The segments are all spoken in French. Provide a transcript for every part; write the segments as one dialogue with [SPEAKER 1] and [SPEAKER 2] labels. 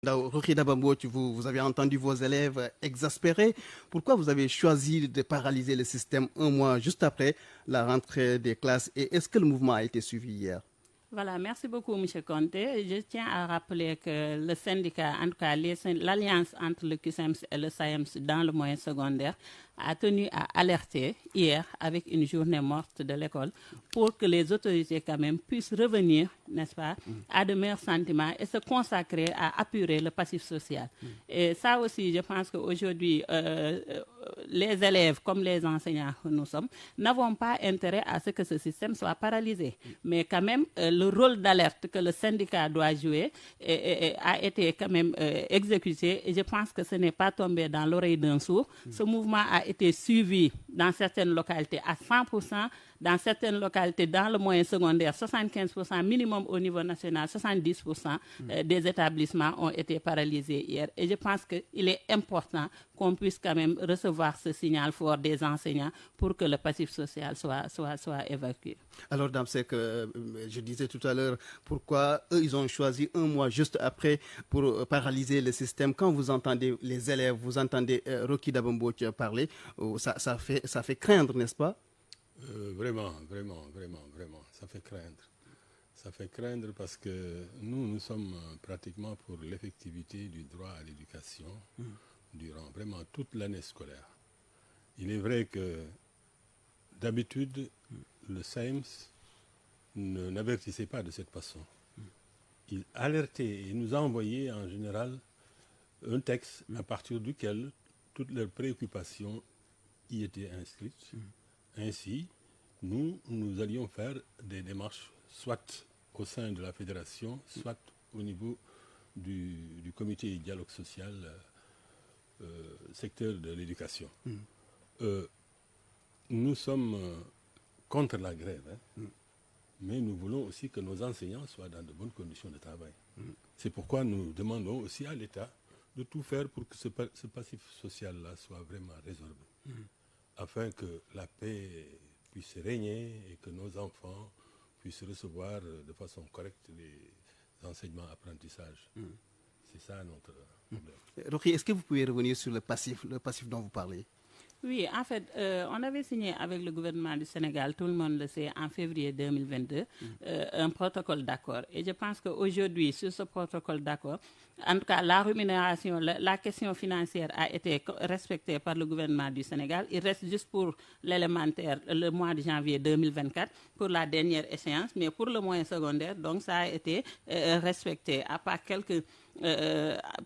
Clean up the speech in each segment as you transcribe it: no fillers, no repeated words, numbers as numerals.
[SPEAKER 1] Rocky Dabambo, vous avez entendu vos élèves exaspérés. Pourquoi vous avez choisi de paralyser le système un mois juste après la rentrée des classes et est-ce que le mouvement a été suivi hier?
[SPEAKER 2] Voilà, merci beaucoup, M. Conte. Je tiens à rappeler que le syndicat, en tout cas l'alliance entre le QSEMS et le SAEMS dans le moyen secondaire, a tenu à alerter hier avec une journée morte de l'école pour que les autorités quand même puissent revenir, n'est-ce pas, à de meilleurs sentiments et se consacrer à apurer le passif social. Et ça aussi, je pense qu'aujourd'hui, les élèves comme les enseignants que nous sommes n'avons pas intérêt à ce que ce système soit paralysé. Mais quand même, le rôle d'alerte que le syndicat doit jouer a été quand même exécuté et je pense que ce n'est pas tombé dans l'oreille d'un sourd. Ce mouvement a été suivi dans certaines localités à 100%, dans certaines localités dans le moyen secondaire, 75%, minimum au niveau national, 70% des établissements ont été paralysés hier. Et je pense qu'il est important qu'on puisse quand même recevoir ce signal fort des enseignants pour que le passif social soit évacué.
[SPEAKER 1] Alors, Dame Sek, je disais tout à l'heure, pourquoi eux, ils ont choisi un mois juste après pour paralyser le système. Quand vous entendez les élèves, vous entendez Rocky Dabambo parler, ça fait craindre, n'est-ce pas?
[SPEAKER 3] Vraiment, ça fait craindre. Ça fait craindre parce que nous sommes pratiquement pour l'effectivité du droit à l'éducation durant vraiment toute l'année scolaire. Il est vrai que d'habitude, le SAEMS n'avertissait pas de cette façon. Il alertait et nous a envoyé en général un texte à partir duquel toutes leurs préoccupations y étaient inscrites. Ainsi, nous allions faire des démarches soit au sein de la fédération, soit au niveau du comité de dialogue social secteur de l'éducation. Nous sommes contre la grève, mais nous voulons aussi que nos enseignants soient dans de bonnes conditions de travail. C'est pourquoi nous demandons aussi à l'État de tout faire pour que ce passif social-là soit vraiment résorbé, afin que la paix puisse régner et que nos enfants puissent recevoir de façon correcte les enseignements apprentissages. C'est ça notre problème.
[SPEAKER 1] Rocky, est-ce que vous pouvez revenir sur le passif dont vous parlez?
[SPEAKER 2] Oui, en fait, on avait signé avec le gouvernement du Sénégal, tout le monde le sait, en février 2022, un protocole d'accord. Et je pense qu'aujourd'hui, sur ce protocole d'accord, en tout cas, la rémunération, la question financière a été respectée par le gouvernement du Sénégal. Il reste juste pour l'élémentaire, le mois de janvier 2024, pour la dernière échéance. Mais pour le moyen secondaire, donc, ça a été respecté, à part quelques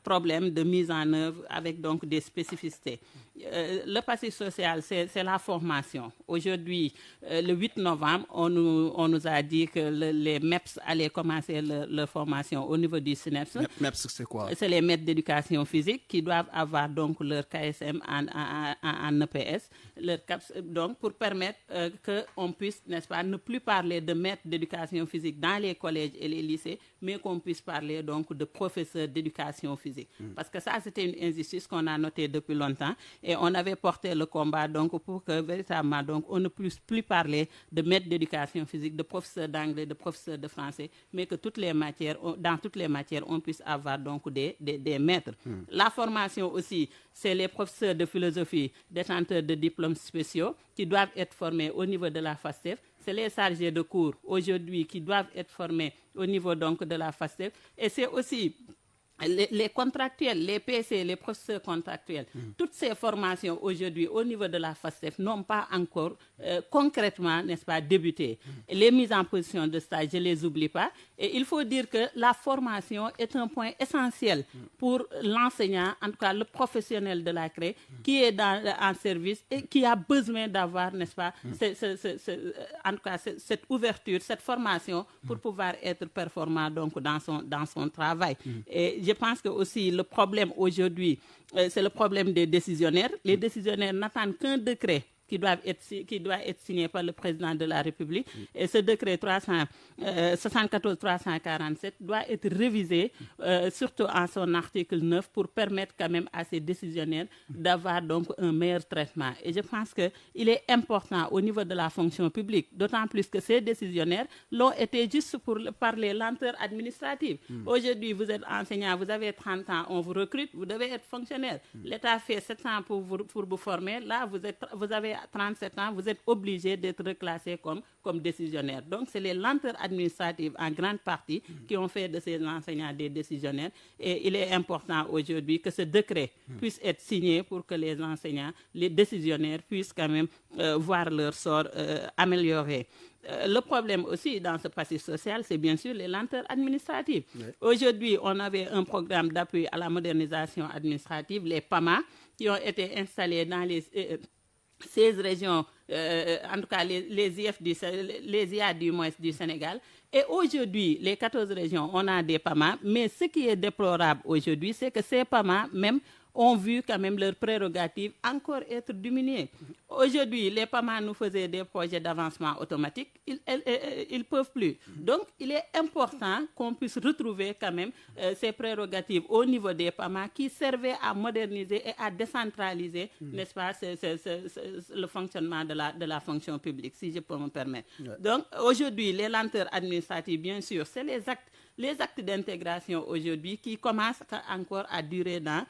[SPEAKER 2] problèmes de mise en œuvre avec donc des spécificités. Le passif social, c'est la formation. Aujourd'hui, le 8 novembre, on nous a dit que les MEPS allaient commencer leur formation au niveau du SNEPS.
[SPEAKER 1] MEPS, c'est quoi?
[SPEAKER 2] C'est les maîtres d'éducation physique qui doivent avoir donc leur KSM en EPS, leur CAPS, donc pour permettre qu'on puisse, n'est-ce pas, ne plus parler de maîtres d'éducation physique dans les collèges et les lycées, mais qu'on puisse parler donc de professeurs d'éducation physique. Parce que ça, c'était une injustice qu'on a notée depuis longtemps et on avait porté le combat donc pour que véritablement donc on ne puisse plus parler de maîtres d'éducation physique, de professeurs d'anglais, de professeurs de français, mais que toutes les matières, dans toutes les matières, on puisse avoir donc des maîtres. La formation aussi, c'est les professeurs de philosophie, détenteurs de diplômes spéciaux qui doivent être formés au niveau de la FASTEF. C'est les chargés de cours aujourd'hui qui doivent être formés au niveau donc de la FASTEF. Et c'est aussi les contractuels, les PC, les professeurs contractuels, toutes ces formations aujourd'hui au niveau de la FASTEF n'ont pas encore concrètement, n'est-ce pas, débuté. Les mises en position de stage, je ne les oublie pas. Et il faut dire que la formation est un point essentiel pour l'enseignant, en tout cas le professionnel de la CRE, qui est en service et qui a besoin d'avoir, n'est-ce pas, en tout cas cette ouverture, cette formation pour pouvoir être performant donc dans son travail. Et je pense que aussi le problème aujourd'hui, c'est le problème des décisionnaires. Les décisionnaires n'attendent qu'un décret qui doit être signé par le président de la République. Et ce décret 74-347 doit être révisé, surtout en son article 9, pour permettre quand même à ces décisionnaires d'avoir donc un meilleur traitement. Et je pense qu'il est important au niveau de la fonction publique, d'autant plus que ces décisionnaires l'ont été juste par les lenteurs administratives. Aujourd'hui, vous êtes enseignant, vous avez 30 ans, on vous recrute, vous devez être fonctionnaire. L'État fait 7 ans pour vous former. Là, vous avez 37 ans, vous êtes obligé d'être reclassé comme décisionnaire. Donc, c'est les lenteurs administratives en grande partie qui ont fait de ces enseignants des décisionnaires. Et il est important aujourd'hui que ce décret puisse être signé pour que les enseignants, les décisionnaires puissent quand même voir leur sort amélioré. Le problème aussi dans ce passif social, c'est bien sûr les lenteurs administratives. Oui. Aujourd'hui, on avait un programme d'appui à la modernisation administrative, les PAMA, qui ont été installés dans les 16 régions, en tout cas les IA du moins du Sénégal. Et aujourd'hui, les 14 régions, on a des PAMA, mais ce qui est déplorable aujourd'hui, c'est que ces PAMA même ont vu quand même leurs prérogatives encore être diminuées. Aujourd'hui, les PAMA nous faisaient des projets d'avancement automatique, ils ne peuvent plus. Donc, il est important qu'on puisse retrouver quand même ces prérogatives au niveau des PAMA qui servaient à moderniser et à décentraliser, n'est-ce pas, le fonctionnement de la fonction publique, si je peux me permettre. Ouais. Donc, aujourd'hui, les lenteurs administratives, bien sûr, c'est les actes d'intégration aujourd'hui qui commencent encore à durer dans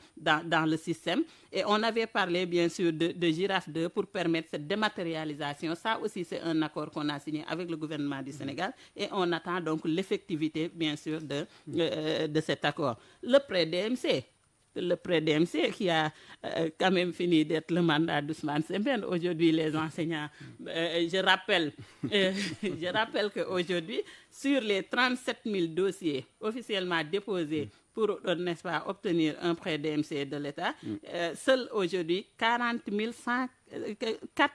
[SPEAKER 2] le système. Et on avait parlé bien sûr de Giraffe 2 pour permettre cette dématérialisation. Ça aussi, c'est un accord qu'on a signé avec le gouvernement du Sénégal et on attend donc l'effectivité bien sûr de cet accord. Le prêt DMC qui a quand même fini d'être le mandat d'Ousmane Sembène. Aujourd'hui, les enseignants, je rappelle qu'aujourd'hui, sur les 37 000 dossiers officiellement déposés pour, n'est-ce pas, obtenir un prêt DMC de l'État, seuls aujourd'hui 4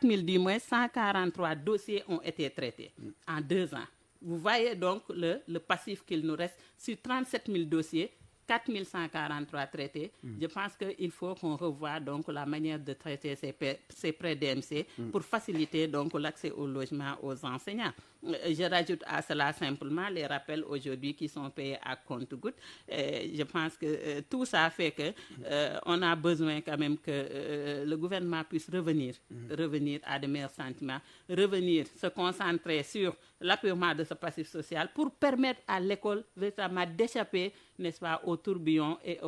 [SPEAKER 2] 000 du moins 143 dossiers ont été traités en 2 ans. Vous voyez donc le passif qu'il nous reste sur 37 000 dossiers. 4143 traités. Je pense qu'il faut qu'on revoie donc la manière de traiter ces prêts DMC pour faciliter donc l'accès au logement aux enseignants. Je rajoute à cela simplement les rappels aujourd'hui qui sont payés à compte-gouttes. Je pense que tout ça fait que on a besoin quand même que le gouvernement puisse revenir à de meilleurs sentiments, se concentrer sur l'appurement de ce passif social pour permettre à l'école véritablement d'échapper, n'est-ce pas, au tourbillon et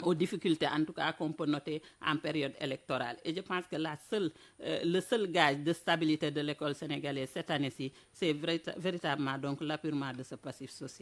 [SPEAKER 2] aux difficultés en tout cas qu'on peut noter en période électorale. Et je pense que le seul gage de stabilité de l'école sénégalaise cette année-ci, c'est véritablement donc l'appurement de ce passif social.